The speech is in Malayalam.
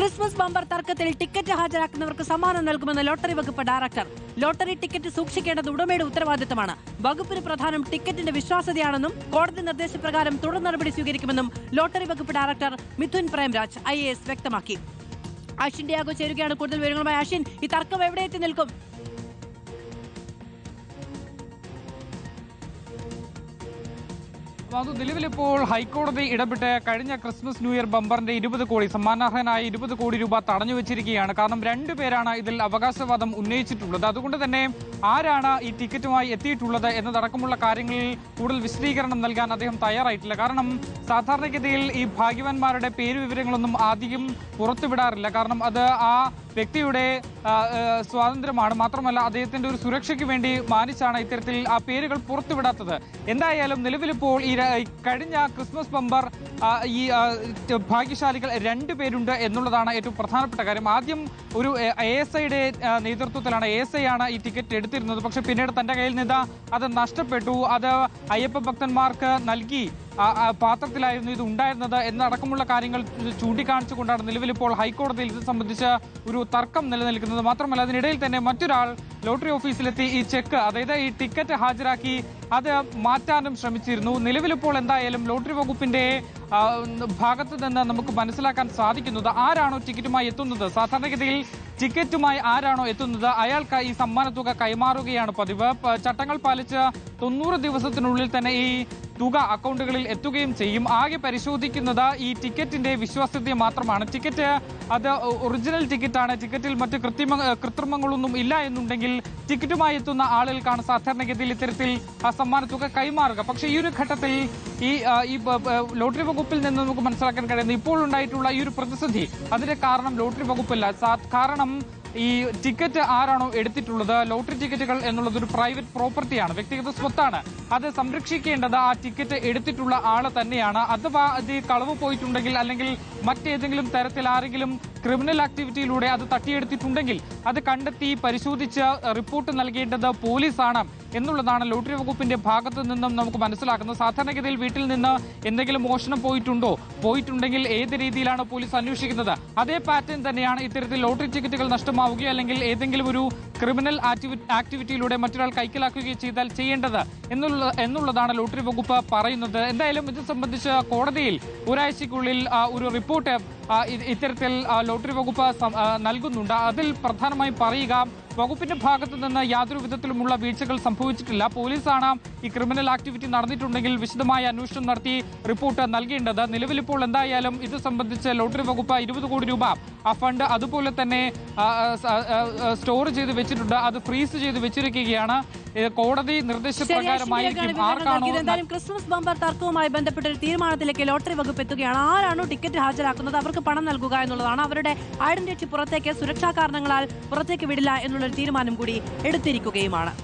ക്രിസ്മസ് ബമ്പർ തർക്കത്തിൽ ടിക്കറ്റ് ഹാജരാക്കുന്നവർക്ക് സമ്മാനം നൽകുമെന്ന് ലോട്ടറി വകുപ്പ് ഡയറക്ടർ. ലോട്ടറി ടിക്കറ്റ് സൂക്ഷിക്കേണ്ടത് ഉടമയുടെ ഉത്തരവാദിത്തമാണ്. വകുപ്പിന് പ്രധാനം ടിക്കറ്റിന്റെ വിശ്വാസ്യതയാണെന്നും കോടതി നിർദ്ദേശപ്രകാരം തുടർ നടപടി സ്വീകരിക്കുമെന്നും ലോട്ടറി വകുപ്പ് ഡയറക്ടർ മിഥുൻ പ്രേംരാജ് IAS വ്യക്തമാക്കി. അശ്വിൻ ഡിയാഗോ ചേരുകയാണ് കൂടുതൽ വിവരങ്ങളുമായി. അശ്വിൻ, ഈ തർക്കം എവിടെ എത്തി നിൽക്കും? അത് നിലവിലിപ്പോൾ ഹൈക്കോടതി ഇടപെട്ട് കഴിഞ്ഞ ക്രിസ്മസ് ന്യൂ ഇയർ ബമ്പറിന്റെ 20 കോടി സമ്മാനാർഹനായ 20 കോടി രൂപ തടഞ്ഞു വെച്ചിരിക്കുകയാണ്. കാരണം 2 പേരാണ് ഇതിൽ അവകാശവാദം ഉന്നയിച്ചിട്ടുള്ളത്. അതുകൊണ്ട് തന്നെ ആരാണ് ഈ ടിക്കറ്റുമായി എത്തിയിട്ടുള്ളത് എന്നതടക്കമുള്ള കാര്യങ്ങളിൽ കൂടുതൽ വിശദീകരണം നൽകാൻ അദ്ദേഹം തയ്യാറായിട്ടില്ല. കാരണം സാധാരണഗതിയിൽ ഈ ഭാഗ്യവാന്മാരുടെ പേര് വിവരങ്ങളൊന്നും ആദ്യം പുറത്തുവിടാറില്ല. കാരണം അത് ആ വ്യക്തിയുടെ സ്വാതന്ത്ര്യമാണ്. മാത്രമല്ല അദ്ദേഹത്തിന്റെ ഒരു സുരക്ഷയ്ക്ക് വേണ്ടി മാനിച്ചാണ് ഇത്തരത്തിൽ ആ പേരുകൾ പുറത്തുവിടാത്തത്. എന്തായാലും നിലവിലിപ്പോൾ ഈ കഴിഞ്ഞ ക്രിസ്മസ് ബമ്പർ ഈ ഭാഗ്യശാലികൾ 2 പേരുണ്ട് എന്നുള്ളതാണ് ഏറ്റവും പ്രധാനപ്പെട്ട കാര്യം. ആദ്യം ഒരു ASIയുടെ നേതൃത്വത്തിലാണ് ASI ആണ് ഈ ടിക്കറ്റ് എടുത്തിരുന്നത്. പക്ഷെ പിന്നീട് തന്റെ കയ്യിൽ നിന്ന് അത് നഷ്ടപ്പെട്ടു. അത് അയ്യപ്പ ഭക്തന്മാർക്ക് നൽകി പാത്രത്തിലായിരുന്നു ഇത് ഉണ്ടായിരുന്നത് എന്നടക്കമുള്ള കാര്യങ്ങൾ ചൂണ്ടിക്കാണിച്ചുകൊണ്ടാണ് നിലവിലിപ്പോൾ ഹൈക്കോടതിയിൽ ഇത് സംബന്ധിച്ച് ഒരു തർക്കം നിലനിൽക്കുന്നത്. മാത്രമല്ല അതിനിടയിൽ തന്നെ മറ്റൊരാൾ ലോട്ടറി ഓഫീസിലെത്തി ഈ ചെക്ക്, അതായത് ഈ ടിക്കറ്റ് ഹാജരാക്കി അത് മാറ്റാനും ശ്രമിച്ചിരുന്നു. നിലവിലിപ്പോൾ എന്തായാലും ലോട്ടറി വകുപ്പിന്റെ ഭാഗത്ത് നിന്ന് നമുക്ക് മനസ്സിലാക്കാൻ സാധിക്കുന്നത് ആരാണോ ടിക്കറ്റുമായി എത്തുന്നത്, സാധാരണഗതിയിൽ ടിക്കറ്റുമായി ആരാണോ എത്തുന്നത് അയാൾക്ക് ഈ സമ്മാനത്തുക കൈമാറുകയാണ് പതിവ്. ചട്ടങ്ങൾ പാലിച്ച് 90 ദിവസത്തിനുള്ളിൽ തന്നെ ഈ തുക അക്കൗണ്ടുകളിൽ എത്തുകയും ചെയ്യും. ആകെ പരിശോധിക്കുന്നത് ഈ ടിക്കറ്റിന്റെ വിശ്വാസ്യത മാത്രമാണ്. ടിക്കറ്റ് അത് ഒറിജിനൽ ടിക്കറ്റാണ്. ടിക്കറ്റിൽ മറ്റ് കൃത്രിമങ്ങളൊന്നും ഇല്ല എന്നുണ്ടെങ്കിൽ ടിക്കറ്റുമായി എത്തുന്ന ആളുകൾക്കാണ് സാധാരണഗതിയിൽ ഇത്തരത്തിൽ ആ സമ്മാനത്തുക കൈമാറുക. പക്ഷേ ഈ ഒരു ഘട്ടത്തിൽ ഈ ലോട്ടറി വകുപ്പിൽ നിന്ന് നമുക്ക് മനസ്സിലാക്കാൻ കഴിയുന്നത് ഇപ്പോൾ ഉണ്ടായിട്ടുള്ള ഈ ഒരു പ്രതിസന്ധി അതിന്റെ കാരണം ലോട്ടറി വകുപ്പല്ല. കാരണം ഈ ടിക്കറ്റ് ആരാണോ എടുത്തിട്ടുള്ളത്, ലോട്ടറി ടിക്കറ്റുകൾ എന്നുള്ളത് ഒരു പ്രൈവറ്റ് പ്രോപ്പർട്ടിയാണ്, വ്യക്തിഗത സ്വത്താണ്. അത് സംരക്ഷിക്കേണ്ടത് ആ ടിക്കറ്റ് എടുത്തിട്ടുള്ള ആള് തന്നെയാണ്. അഥവാ അത് കളവ് പോയിട്ടുണ്ടെങ്കിൽ അല്ലെങ്കിൽ മറ്റേതെങ്കിലും തരത്തിൽ ആരെങ്കിലും ക്രിമിനൽ ആക്ടിവിറ്റിയിലൂടെ അത് തട്ടിയെടുത്തിട്ടുണ്ടെങ്കിൽ അത് കണ്ടെത്തി പരിശോധിച്ച് റിപ്പോർട്ട് നൽകേണ്ടത് പോലീസാണ് എന്നുള്ളതാണ് ലോട്ടറി വകുപ്പിന്റെ ഭാഗത്തു നിന്നും നമുക്ക് മനസ്സിലാക്കുന്നത്. സാധാരണഗതിയിൽ വീട്ടിൽ നിന്ന് എന്തെങ്കിലും മോഷണം പോയിട്ടുണ്ടെങ്കിൽ ഏത് രീതിയിലാണ് പോലീസ് അന്വേഷിക്കുന്നത്, അതേ പാറ്റേൺ തന്നെയാണ് ഇത്തരത്തിൽ ലോട്ടറി ടിക്കറ്റുകൾ നഷ്ടമാവുകയോ അല്ലെങ്കിൽ ഏതെങ്കിലും ഒരു ക്രിമിനൽ ആക്ടിവിറ്റിയിലൂടെ മറ്റൊരാൾ കൈക്കലാക്കുകയോ ചെയ്താൽ ചെയ്യേണ്ടത് എന്നുള്ളതാണ് ലോട്ടറി വകുപ്പ് പറയുന്നത്. എന്തായാലും ഇത് സംബന്ധിച്ച് കോടതിയിൽ ഒരാഴ്ചയ്ക്കുള്ളിൽ ഒരു റിപ്പോർട്ട് ഇത്തരത്തിൽ ലോട്ടറി വകുപ്പ് നൽകുന്നുണ്ട്. അതിൽ പ്രധാനമായും പറയുക വകുപ്പിന്റെ ഭാഗത്തു നിന്ന് യാതൊരു വിധത്തിലുമുള്ള വീഴ്ചകൾ സംഭവിച്ചിട്ടില്ല. പോലീസാണ് ഈ ക്രിമിനൽ ആക്ടിവിറ്റി നടന്നിട്ടുണ്ടെങ്കിൽ വിശദമായ അന്വേഷണം നടത്തി റിപ്പോർട്ട് നൽകേണ്ടത്. നിലവിലിപ്പോൾ എന്തായാലും ഇത് സംബന്ധിച്ച് ലോട്ടറി വകുപ്പ് 20 കോടി രൂപ ആ ഫണ്ട് അതുപോലെ തന്നെ സ്റ്റോർ ചെയ്ത് വെച്ചിട്ടുണ്ട്. അത് ഫ്രീസ് ചെയ്ത് വെച്ചിരിക്കുകയാണ്. കോടതി നിർദ്ദേശപ്രകാരമായിരിക്കും ആർക്കാണോ. എന്തായാലും ക്രിസ്മസ് ബമ്പർ തർക്കവുമായി ബന്ധപ്പെട്ട ഒരു തീരുമാനത്തിലേക്ക് ലോട്ടറി വകുപ്പ് എത്തുകയാണ്. ആരാണോ ടിക്കറ്റ് ഹാജരാക്കുന്നത് അവർക്ക് പണം നൽകുക എന്നുള്ളതാണ്. അവരുടെ ഐഡന്റിറ്റി പുറത്തേക്ക് സുരക്ഷാ കാരണങ്ങളാൽ പുറത്തേക്ക് വിടില്ല എന്നുള്ളൊരു തീരുമാനം കൂടി എടുത്തിരിക്കുകയുമാണ്.